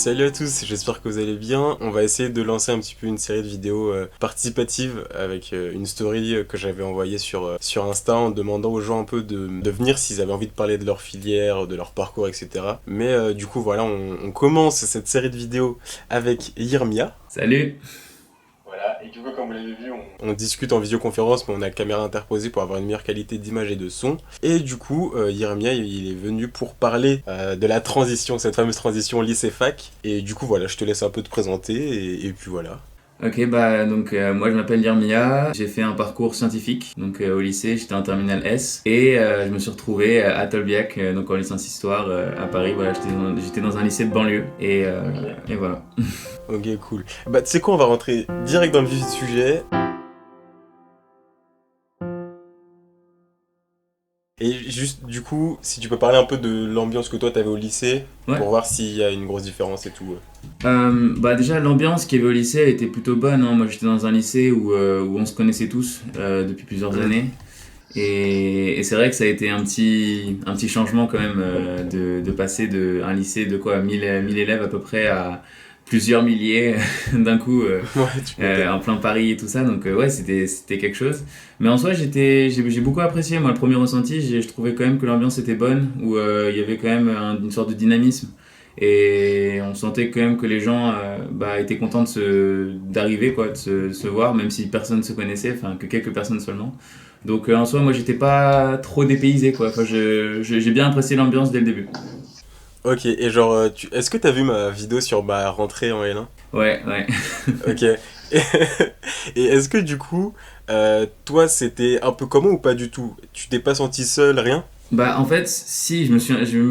Salut à tous, j'espère que vous allez bien. On va essayer de lancer un petit peu une série de vidéos participatives avec une story que j'avais envoyée sur Insta en demandant aux gens un peu de venir s'ils avaient envie de parler de leur filière, de leur parcours, etc. Mais du coup voilà, on commence cette série de vidéos avec Yirmia. Salut. Voilà, et du coup, comme vous l'avez vu, on discute en visioconférence, mais on a la caméra interposée pour avoir une meilleure qualité d'image et de son. Et du coup, Yeremia, il est venu pour parler de la transition, cette fameuse transition lycée-fac. Et du coup, voilà, je te laisse un peu te présenter, et puis voilà. Ok, moi je m'appelle Yermia, j'ai fait un parcours scientifique, au lycée j'étais en terminale S et je me suis retrouvé à Tolbiac, donc en licence histoire à Paris, voilà, j'étais dans un lycée de banlieue et voilà. Ok, cool. Bah, tu sais quoi, on va rentrer direct dans le vif du sujet. Et juste, du coup, si tu peux parler un peu de l'ambiance que toi t'avais au lycée, Ouais. pour voir s'il y a une grosse différence et tout. Déjà l'ambiance qu'il y avait au lycée elle était plutôt bonne, hein. Moi j'étais dans un lycée où on se connaissait tous depuis plusieurs Mhm. années. Et c'est vrai que ça a été un petit changement quand même de passer d'un lycée de quoi 1000 élèves à peu près à plusieurs milliers d'un coup Ouais, tu m'étonnes. en plein Paris et tout ça. Ouais, c'était quelque chose. Mais en soi, j'ai beaucoup apprécié. Moi, le premier ressenti, je trouvais quand même que l'ambiance était bonne, où il y avait quand même une sorte de dynamisme. Et on sentait quand même que les gens étaient contents d'arriver, quoi, de se voir, même si personne ne se connaissait, enfin que quelques personnes seulement. En soi, moi, j'étais pas trop dépaysé, quoi. Enfin, j'ai bien apprécié l'ambiance dès le début. Ok, et genre, est-ce que t'as vu ma vidéo sur ma rentrée en L1? Ouais, ouais. Ok. Et, et est-ce que du coup, toi, c'était un peu comment ou pas du tout? Tu t'es pas senti seul, rien? En fait, si, je me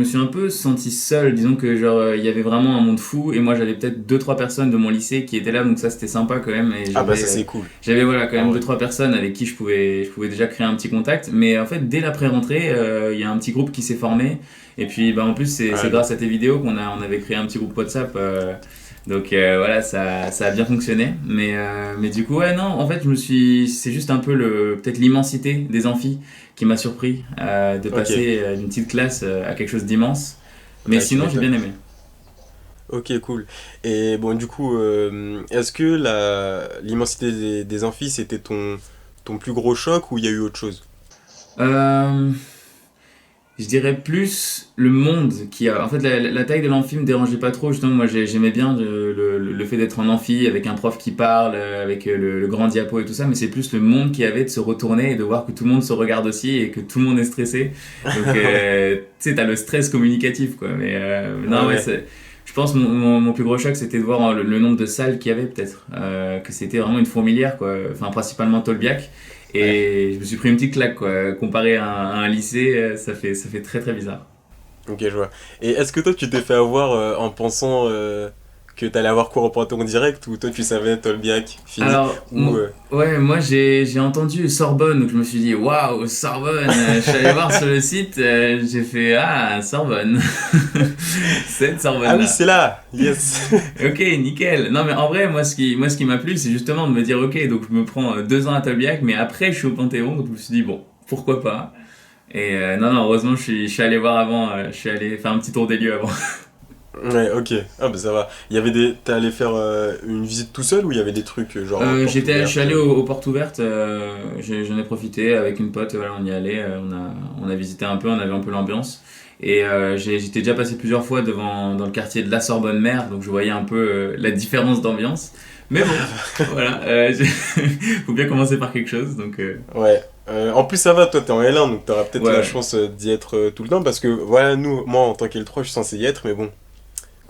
suis un peu senti seul. Disons que, il y avait vraiment un monde fou et moi, j'avais peut-être deux trois personnes de mon lycée qui étaient là, donc ça, c'était sympa quand même. Et Ah bah ça c'est cool, voilà, quand en même deux vrai. trois personnes avec qui je pouvais déjà créer un petit contact. Mais en fait, dès l'après-rentrée, il y a un petit groupe qui s'est formé. Et puis, en plus, c'est Ah bien. grâce à tes vidéos on avait créé un petit groupe WhatsApp. Voilà, ça a bien fonctionné. Mais du coup, ouais, non, en fait, c'est juste un peu peut-être l'immensité des amphis qui m'a surpris de Ok, passer d'une petite classe à quelque chose d'immense. Mais ah, tu sinon, j'ai m'étonnes. bien aimé. Ok, cool. Et bon, du coup, est-ce que l'immensité des amphis, c'était ton plus gros choc ou il y a eu autre chose? Euh, je dirais plus le monde qui a. En fait, la taille de l'amphi me dérangeait pas trop. Justement, moi, j'aimais bien le fait d'être en amphi avec un prof qui parle, avec le grand diapo et tout ça. Mais c'est plus le monde qu'il y avait de se retourner et de voir que tout le monde se regarde aussi et que tout le monde est stressé. Tu sais, t'as le stress communicatif, quoi. Ouais, Non, ouais, ouais. je pense mon plus gros choc, c'était de voir le nombre de salles qu'il y avait, peut-être. Que c'était vraiment une fourmilière, quoi. Enfin, principalement Tolbiac. Ouais. Et je me suis pris une petite claque, quoi. Comparé à un lycée, ça fait très très bizarre. Ok, je vois. Et est-ce que toi, tu t'es fait avoir en pensant que t'allais avoir cours au Panthéon direct ou toi, tu savais Tolbiac fini Alors, ou ouais, moi j'ai entendu Sorbonne, donc je me suis dit, waouh, Sorbonne. Je suis allé voir sur le site, j'ai fait, ah, Sorbonne. Cette Ah oui, Sorbonne-là. c'est là! Yes! Ok, nickel. Non, mais en vrai, moi, ce qui m'a plu, c'est justement de me dire, ok, donc je me prends 2 ans à Tolbiac, mais après, je suis au Panthéon, donc je me suis dit, bon, pourquoi pas. Et non, non, heureusement, je suis allé voir avant, je suis allé faire un petit tour des lieux avant. Ouais, ok. Ah bah ça va. Il y avait T'es allé faire une visite tout seul ou il y avait des trucs genre porte Je suis ouverte allé aux portes ouvertes, j'en ai profité avec une pote, voilà, on y allait, on a visité un peu, on avait un peu l'ambiance. Et j'étais déjà passé plusieurs fois dans le quartier de la Sorbonne-Mer, donc je voyais un peu la différence d'ambiance. Mais bon, voilà, faut bien commencer par quelque chose, Ouais. En plus, ça va, toi t'es en L1, donc t'auras peut-être ouais, la ouais, chance d'y être tout le temps parce que, voilà, moi en tant qu'L3, je suis censé y être, mais bon,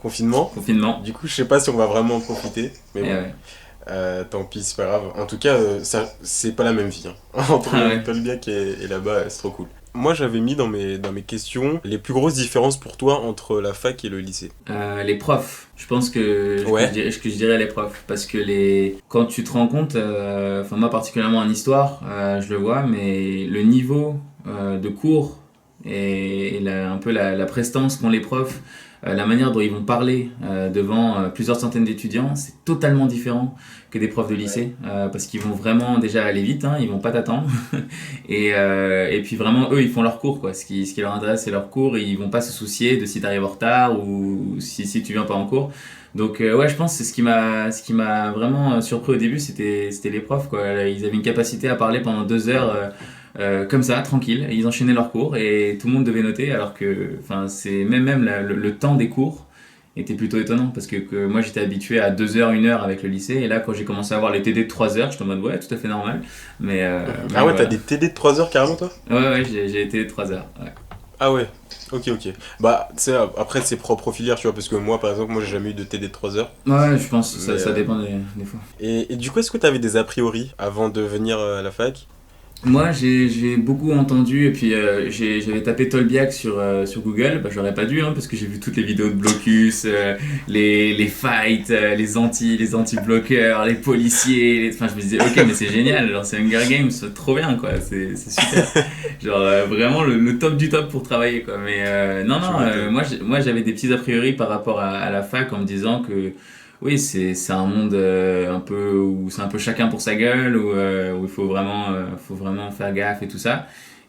confinement. confinement, Du coup, je sais pas si on va vraiment en profiter, mais et bon, ouais. tant pis, c'est pas grave. En tout cas, ça, c'est pas la même vie, hein. Ah Entre ouais. Tolbiac et là-bas, c'est trop cool. Moi, j'avais mis dans mes questions les plus grosses différences pour toi entre la fac et le lycée. Les profs, je pense Ouais. que je dirais les profs, parce que quand tu te rends compte, enfin moi particulièrement en histoire, je le vois, mais le niveau de cours un peu la prestance qu'ont les profs, la manière dont ils vont parler devant plusieurs centaines d'étudiants, c'est totalement différent que des profs de lycée, parce qu'ils vont vraiment déjà aller vite, hein, ils vont pas t'attendre, et puis vraiment eux ils font leur cours, quoi. Ce qui leur intéresse c'est leur cours, et ils vont pas se soucier de si t'arrives en retard ou si tu viens pas en cours. Donc ouais, je pense que c'est ce qui m'a vraiment surpris au début, c'était les profs, quoi. Ils avaient une capacité à parler pendant 2 heures comme ça, tranquille. Ils enchaînaient leurs cours et tout le monde devait noter, alors que, enfin, c'est même le temps des cours était plutôt étonnant, parce que moi j'étais habitué à 2 heures, 1 heure avec le lycée, et là quand j'ai commencé à avoir les TD de 3 heures, j'étais en mode ouais, tout à fait normal. Mais Ah ouais, t'as voilà. des TD de 3 heures carrément toi? Ouais, ouais, j'ai été de 3 heures. Ouais. Ah ouais, ok. Bah, tu sais, après c'est propre aux filières, tu vois, parce que moi par exemple, moi j'ai jamais eu de TD de 3 heures. Ouais, je pense que Mais, ça dépend des fois. et du coup, est-ce que t'avais des a priori avant de venir à la fac? Moi, j'ai beaucoup entendu, et puis j'avais tapé Tolbiac sur Google. Bah, j'aurais pas dû, hein, parce que j'ai vu toutes les vidéos de Blocus, les fights, les anti-bloqueurs, les policiers. Enfin, je me disais, ok, mais c'est génial, genre, c'est Hunger Games, c'est trop bien, quoi, c'est super. Genre, vraiment le top du top pour travailler, quoi. Mais non, Tu non, m'étonnes. moi j'avais des petits a priori par rapport à la fac, en me disant que oui, c'est un monde un peu où c'est un peu chacun pour sa gueule, où il faut vraiment faire gaffe et tout ça.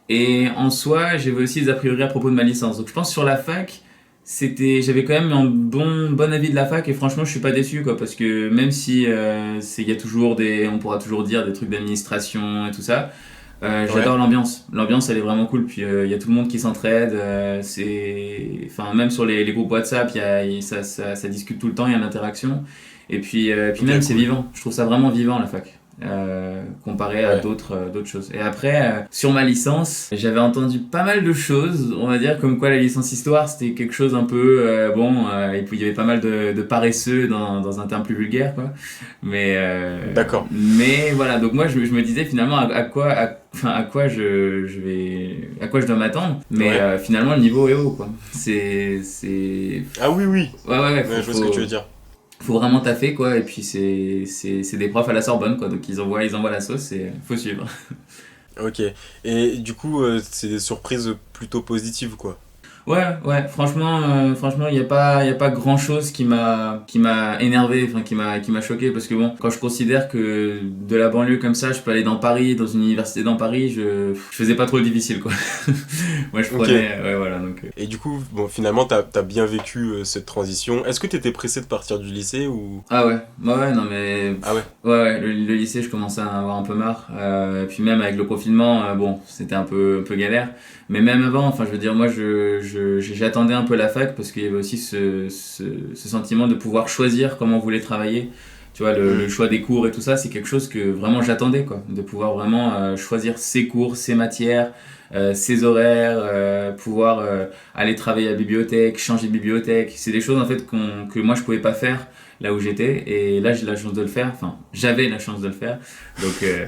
Et en soi, j'avais aussi des a priori à propos de ma licence. Donc je pense sur la fac, j'avais quand même un bon avis de la fac, et franchement, je suis pas déçu, quoi, parce que même si il y a toujours on pourra toujours dire des trucs d'administration et tout ça. Ouais, J'adore l'ambiance. L'ambiance, elle est vraiment cool. Puis il y a tout le monde qui s'entraide. Enfin, même sur les groupes WhatsApp, ça discute tout le temps. Il y a l'interaction. Et puis ok, même, c'est cool. vivant. Je trouve ça vraiment vivant, la fac. Comparé à Ouais, d'autres choses. Et après, sur ma licence, j'avais entendu pas mal de choses, on va dire, comme quoi la licence histoire c'était quelque chose un peu bon, et puis il y avait pas mal de paresseux dans un terme plus vulgaire, quoi. Mais, d'accord. mais voilà, donc moi je me disais finalement enfin, à quoi je dois m'attendre, mais Ouais. finalement le niveau est haut, quoi. C'est Ah oui, oui. Ouais, ouais, ouais, Ouais, je vois ce que tu veux dire. faut vraiment taffer, quoi. Et puis c'est des profs à la Sorbonne, quoi, donc ils envoient la sauce, et faut suivre. Ok. Et du coup, c'est des surprises plutôt positives, quoi. Ouais, ouais, franchement, il y a pas grand-chose qui m'a énervé, enfin qui m'a choqué, parce que bon, quand je considère que de la banlieue comme ça, je peux aller dans Paris, dans une université dans Paris, je faisais pas trop le difficile, quoi. Moi, je Ok. prenais, ouais, voilà, donc. Et du coup, bon, finalement, t'as bien vécu cette transition. Est-ce que t'étais pressé de partir du lycée ou... Ah ouais, ouais, ouais, non mais Ah ouais. ouais, ouais, le lycée, je commençais à en avoir un peu marre. Et puis même avec le confinement, bon, c'était un peu galère. Mais même avant, enfin, je veux dire, moi, j'attendais un peu la fac, parce qu'il y avait aussi ce sentiment de pouvoir choisir comment on voulait travailler. Tu vois, le Hmm. choix des cours et tout ça, c'est quelque chose que vraiment j'attendais, quoi. De pouvoir vraiment choisir ses cours, ses matières, ses horaires, pouvoir aller travailler à la bibliothèque, changer de bibliothèque. C'est des choses en fait que moi je pouvais pas faire là où j'étais, et là j'ai la chance de le faire. Enfin, j'avais la chance de le faire. Donc, euh,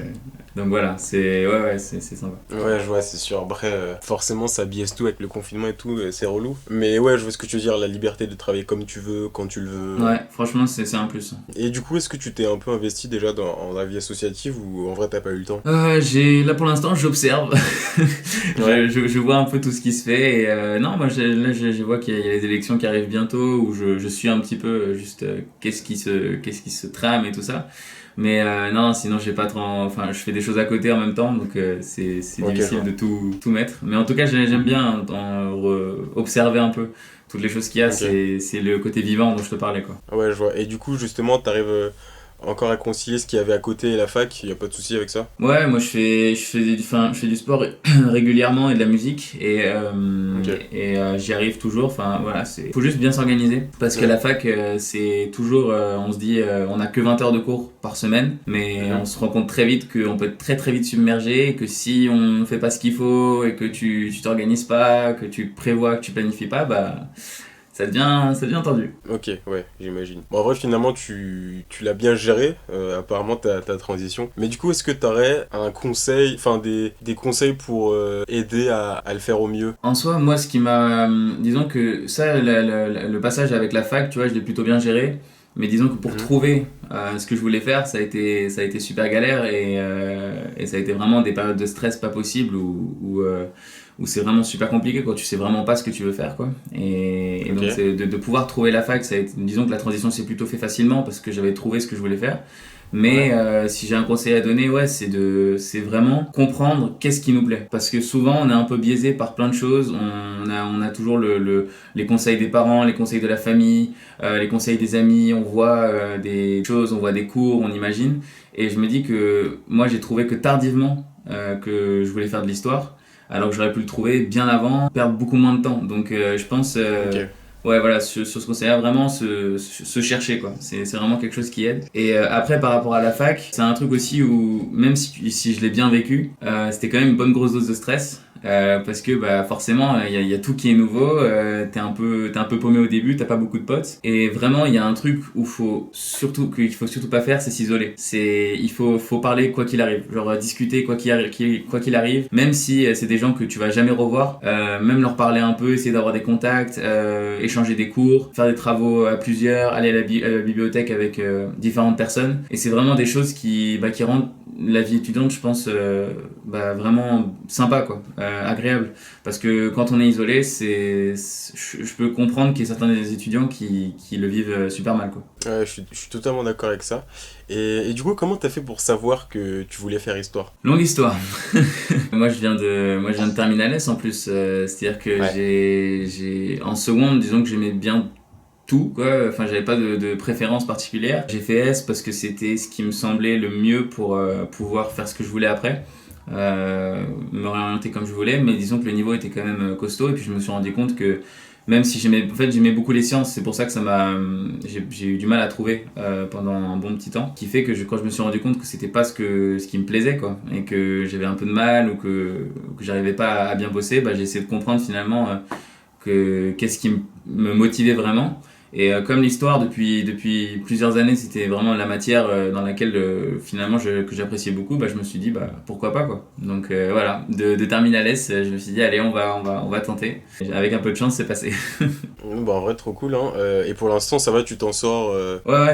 donc voilà, c'est sympa. Ouais, je vois, c'est sûr. Après, forcément, ça biaise tout avec le confinement et tout, c'est relou. Mais ouais, je vois ce que tu veux dire, la liberté de travailler comme tu veux, quand tu le veux. Ouais, franchement, c'est un plus. Et du coup, est-ce que tu t'es un peu investi déjà en la vie associative ou en vrai t'as pas eu le temps? Là pour l'instant, j'observe. Ouais, Je vois un peu tout ce qui se fait. Et non, moi là, je vois qu'il y a les élections qui arrivent bientôt, où je suis un petit peu juste qu'est-ce qui se trame et tout ça. Mais non, sinon j'ai pas trop. Enfin, je fais des choses à côté en même temps, donc c'est ok, je difficile vois. de tout mettre. Mais en tout cas, j'aime bien observer un peu toutes les choses qu'il y a. Ok. C'est le côté vivant dont je te parlais, quoi. Ouais, je vois. Et du coup, justement, t'arrives encore à concilier ce qu'il y avait à côté et la fac, y a pas de souci avec ça? Ouais, moi enfin, je fais du sport régulièrement, et de la musique, Ok. j'y arrive toujours. Enfin voilà, faut juste bien s'organiser, parce que Ouais. la fac, c'est toujours, on se dit, on a que 20 heures de cours par semaine, mais on Mhm. se rend compte très vite qu'on peut être très très vite submergé, et que si on fait pas ce qu'il faut, et que tu t'organises pas, que tu prévois, que tu planifies pas, bah ça devient tendu. Ok, ouais, j'imagine. Bon, en vrai, finalement, tu l'as bien géré, apparemment, ta transition. Mais du coup, est-ce que t'aurais un conseil, enfin, des conseils pour aider à le faire au mieux? En soi, moi, disons que ça, le passage avec la fac, tu vois, je l'ai plutôt bien géré. Mais disons que pour Mhm. trouver ce que je voulais faire, ça a été super galère, et ça a été vraiment des périodes de stress pas possible, où où c'est vraiment super compliqué, quoi. Tu sais vraiment pas ce que tu veux faire, quoi. Et Ok. donc c'est de pouvoir trouver la fac, ça a été, disons que la transition s'est plutôt fait facilement parce que j'avais trouvé ce que je voulais faire. Mais Ouais. si j'ai un conseil à donner, ouais, c'est vraiment comprendre qu'est-ce qui nous plaît. Parce que souvent, on est un peu biaisé par plein de choses. On a toujours les conseils des parents, les conseils de la famille, les conseils des amis. On voit des choses, on voit des cours, on imagine. Et je me dis que moi, j'ai trouvé que tardivement que je voulais faire de l'histoire, alors que j'aurais pu le trouver bien avant, perdre beaucoup moins de temps. Donc, je pense. Ok. Ouais, voilà, sur ce conseil-là, vraiment se chercher, quoi. C'est vraiment quelque chose qui aide. Et après, par rapport à la fac, c'est un truc aussi où, même si je l'ai bien vécu, c'était quand même une bonne grosse dose de stress. Parce que bah, forcément, il y a tout qui est nouveau, t'es un peu paumé au début, t'as pas beaucoup de potes. Et vraiment, il y a un truc qu'il faut surtout pas faire, c'est s'isoler. Faut parler quoi qu'il arrive. Genre discuter quoi qu'il arrive. Même si c'est des gens que tu vas jamais revoir, même leur parler un peu, essayer d'avoir des contacts, échanger des cours, faire des travaux à plusieurs, aller à la bibliothèque avec différentes personnes. Et c'est vraiment des choses qui rendent la vie étudiante, je pense, vraiment sympa, quoi, agréable. Parce que quand on est isolé, je peux comprendre qu'il y a certains des étudiants qui le vivent super mal, quoi. Ouais, je suis totalement d'accord avec ça. Et du coup, comment t'as fait pour savoir que tu voulais faire histoire? Longue histoire. Moi, je viens de Terminal S en plus. C'est-à-dire que Ouais. en seconde, disons que j'aimais bien tout, quoi. Enfin, j'avais pas de préférence particulière. J'ai fait S parce que c'était ce qui me semblait le mieux pour pouvoir faire ce que je voulais après. Me réorienter comme je voulais, mais disons que le niveau était quand même costaud, et puis je me suis rendu compte que même si j'aimais beaucoup les sciences, c'est pour ça que j'ai eu du mal à trouver pendant un bon petit temps, qui fait que quand je me suis rendu compte que c'était pas ce qui me plaisait, quoi, et que j'avais un peu de mal, ou que j'arrivais pas à bien bosser, bah, j'ai essayé de comprendre finalement qu'est-ce qui me motivait vraiment. Et comme l'histoire depuis plusieurs années, c'était vraiment la matière dans laquelle finalement que j'appréciais beaucoup, bah, je me suis dit bah pourquoi pas, quoi. Donc voilà, de Terminal S, je me suis dit allez, on va tenter. Et avec un peu de chance, c'est passé. Bah, en vrai, trop cool, hein. Et pour l'instant, ça va, tu t'en sors. Ouais,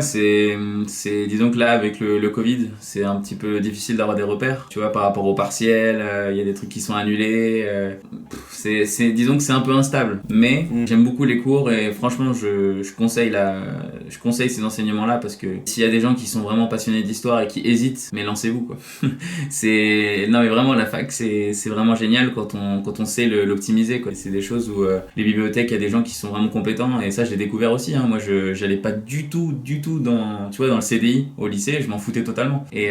disons que là, avec le Covid, c'est un petit peu difficile d'avoir des repères, tu vois, par rapport au partiel, il y a des trucs qui sont annulés, disons que c'est un peu instable. Mais Hmm. j'aime beaucoup les cours, et franchement, je conseille ces enseignements-là, parce que s'il y a des gens qui sont vraiment passionnés d'histoire et qui hésitent, mais lancez-vous, quoi. Non, mais vraiment, la fac, c'est vraiment génial quand on sait l'optimiser, quoi. C'est des choses où les bibliothèques, il y a des gens qui sont vraiment compétents, et ça, je l'ai découvert aussi, hein. Moi, j'allais pas du tout dans, tu vois, dans le CDI au lycée, je m'en foutais totalement. Et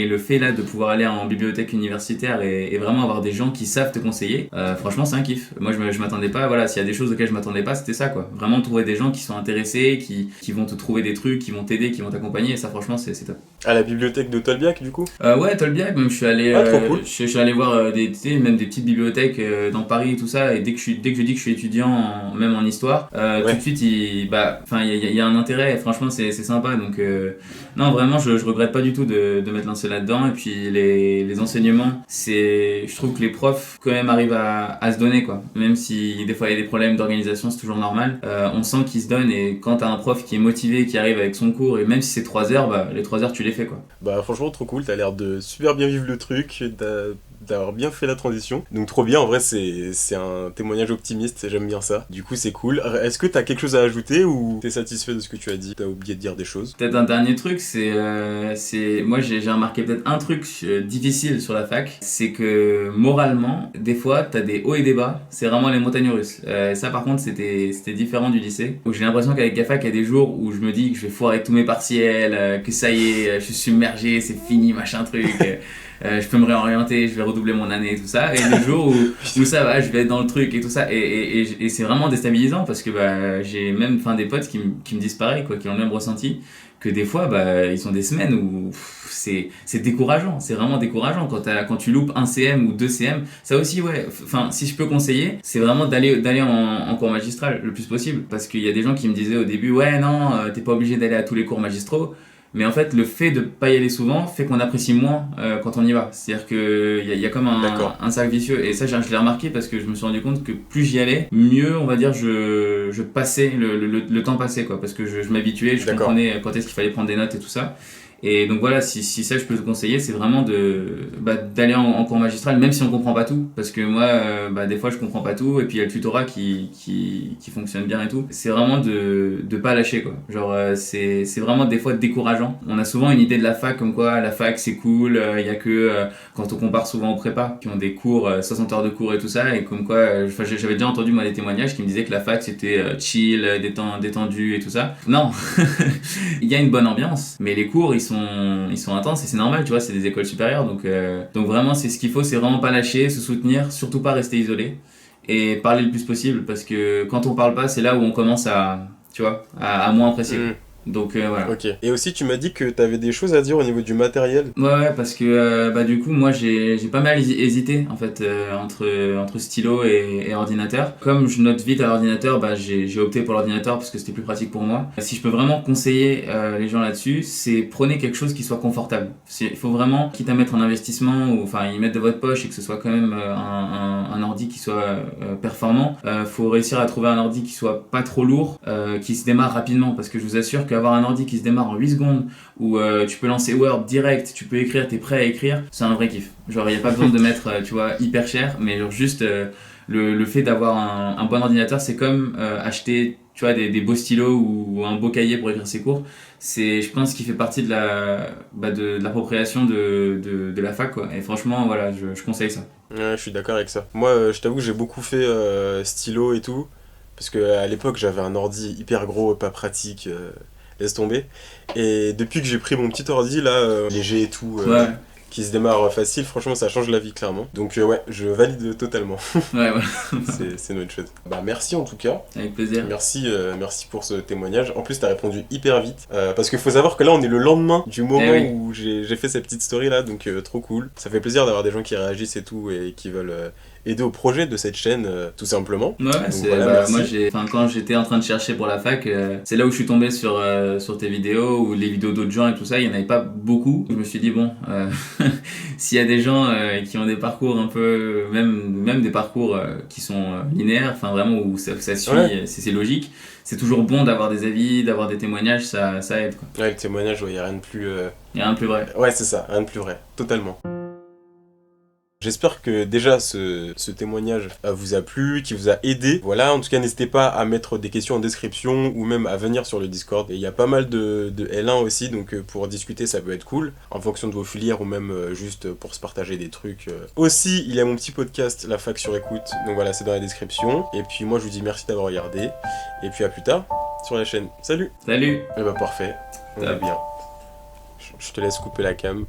le fait là de pouvoir aller en bibliothèque universitaire et vraiment avoir des gens qui savent te conseiller, franchement, c'est un kiff. Moi, je m'attendais pas, voilà, s'il y a des choses auxquelles je m'attendais pas, c'était ça, quoi. Vraiment trouver des gens qui sont intéressés, qui vont te trouver des trucs, qui vont t'aider, qui vont t'accompagner, et ça, franchement, c'est top. À la bibliothèque de Tolbiac, du coup? Ouais, Tolbiac, même Ah, trop cool. je suis allé voir tu sais, même des petites bibliothèques dans Paris et tout ça, et dès que je dis que je suis étudiant, même en histoire, tout de Ouais. suite, il y a un intérêt, et franchement, c'est sympa, donc non, vraiment, je regrette pas du tout de m'être lancé là-dedans, et puis les enseignements, je trouve que les profs, quand même, arrivent à se donner, quoi, même si des fois il y a des problèmes d'organisation, c'est toujours normal, on sent qu'ils se donnent, et quand t'as un prof qui est motivé, qui arrive avec son cours, et même si c'est 3 heures, bah, les 3 heures, tu les fais, quoi. Bah, franchement, trop cool. T'as l'air de super bien vivre le truc, d'avoir bien fait la transition. Donc, trop bien. En vrai, c'est un témoignage optimiste. J'aime bien ça. Du coup, c'est cool. Est-ce que t'as quelque chose à ajouter ou t'es satisfait de ce que tu as dit? T'as oublié de dire des choses? Peut-être un dernier truc, moi j'ai remarqué peut-être un truc difficile sur la fac, c'est que moralement, des fois, t'as des hauts et des bas, c'est vraiment les montagnes russes. Ça par contre, c'était différent du lycée, où j'ai l'impression qu'avec la fac, il y a des jours où je me dis que je vais foirer tous mes partiels, que ça y est, je suis submergé, c'est fini, machin truc. Je peux me réorienter, je vais redoubler mon année et tout ça. Et les jours où ça va, je vais être dans le truc et tout ça. Et c'est vraiment déstabilisant, parce que bah, j'ai même des potes qui me disent pareil, quoi, qui ont le même ressenti. Que des fois, bah, ils sont des semaines où c'est décourageant. C'est vraiment décourageant quand tu loupes un CM ou 2 CM. Ça aussi, ouais. Enfin, si je peux conseiller, c'est vraiment d'aller en cours magistral le plus possible. Parce qu'il y a des gens qui me disaient au début, ouais, non, t'es pas obligé d'aller à tous les cours magistraux. Mais en fait, le fait de pas y aller souvent fait qu'on apprécie moins quand on y va. C'est-à-dire qu'il y a comme D'accord. un cercle vicieux. Et ça, je l'ai remarqué, parce que je me suis rendu compte que plus j'y allais, mieux, on va dire, je passais le temps passé, quoi. Parce que je m'habituais, je D'accord. comprenais quand est-ce qu'il fallait prendre des notes et tout ça. Et donc voilà, si ça je peux te conseiller, c'est vraiment d'aller en cours magistral, même si on comprend pas tout. Parce que moi, des fois je comprends pas tout, et puis il y a le tutorat qui fonctionne bien et tout. C'est vraiment de pas lâcher quoi. Genre, c'est vraiment des fois décourageant. On a souvent une idée de la fac comme quoi la fac c'est cool, il y a que quand on compare souvent aux prépas qui ont des cours, 60 heures de cours et tout ça, et comme quoi, j'avais déjà entendu moi des témoignages qui me disaient que la fac c'était chill, détendu et tout ça. Non, il y a une bonne ambiance, mais les cours ils sont intenses et c'est normal, tu vois, c'est des écoles supérieures, donc vraiment c'est ce qu'il faut, c'est vraiment pas lâcher, se soutenir, surtout pas rester isolé et parler le plus possible parce que quand on parle pas, c'est là où on commence à, tu vois, à moins apprécier. Mm. Donc voilà. Ok. Et aussi, tu m'as dit que t'avais des choses à dire au niveau du matériel. Ouais, parce que du coup, moi j'ai pas mal hésité en fait entre stylo et ordinateur. Comme je note vite à l'ordinateur, j'ai opté pour l'ordinateur parce que c'était plus pratique pour moi. Si je peux vraiment conseiller les gens là-dessus, c'est prenez quelque chose qui soit confortable. Il faut vraiment, quitte à mettre un investissement ou enfin y mettre de votre poche et que ce soit quand même un ordi qui soit performant, faut réussir à trouver un ordi qui soit pas trop lourd, qui se démarre rapidement parce que je vous assure qu'avoir un ordi qui se démarre en 8 secondes où tu peux lancer Word direct, tu peux écrire, t'es prêt à écrire, c'est un vrai kiff. Genre, il n'y a pas besoin de mettre, tu vois, hyper cher, mais genre juste le fait d'avoir un bon ordinateur, c'est comme acheter, tu vois, des beaux stylos ou un beau cahier pour écrire ses cours. C'est, je pense, qui fait partie de l'appropriation de la fac, quoi. Et franchement, voilà, je conseille ça. Ouais, je suis d'accord avec ça. Moi, je t'avoue que j'ai beaucoup fait stylo et tout. Parce que à l'époque, j'avais un ordi hyper gros, pas pratique. Laisse tomber. Et depuis que j'ai pris mon petit ordi, là, léger et tout, Ouais, qui se démarre facile, franchement, ça change la vie, clairement. Donc, ouais, je valide totalement. ouais, ouais. C'est une autre chose. Bah, merci en tout cas. Avec plaisir. Merci pour ce témoignage. En plus, t'as répondu hyper vite. Parce qu'il faut savoir que là, on est le lendemain du moment oui. où j'ai fait cette petite story là, donc trop cool. Ça fait plaisir d'avoir des gens qui réagissent et tout, et qui veulent aider au projet de cette chaîne, tout simplement. Ouais, Donc c'est, voilà, merci. moi quand j'étais en train de chercher pour la fac, c'est là où je suis tombé sur tes vidéos ou les vidéos d'autres gens et tout ça, il n'y en avait pas beaucoup. Je me suis dit, bon, s'il y a des gens qui ont des parcours un peu, même des parcours qui sont linéaires, enfin vraiment où ça suit, Ouais. c'est logique, c'est toujours bon d'avoir des avis, d'avoir des témoignages, ça aide quoi. Ouais, le témoignage, il y a rien de plus. Il y a un plus vrai. Ouais, c'est ça, rien de plus vrai, totalement. J'espère que déjà ce témoignage vous a plu, qui vous a aidé. Voilà, en tout cas, n'hésitez pas à mettre des questions en description ou même à venir sur le Discord. Et il y a pas mal de L1 aussi, donc pour discuter, ça peut être cool, en fonction de vos filières ou même juste pour se partager des trucs. Aussi, il y a mon petit podcast, La Fac sur écoute, donc voilà, c'est dans la description. Et puis moi, je vous dis merci d'avoir regardé, et puis à plus tard sur la chaîne. Salut! Salut! Et bah parfait, on est Top. bien. Je te laisse couper la cam.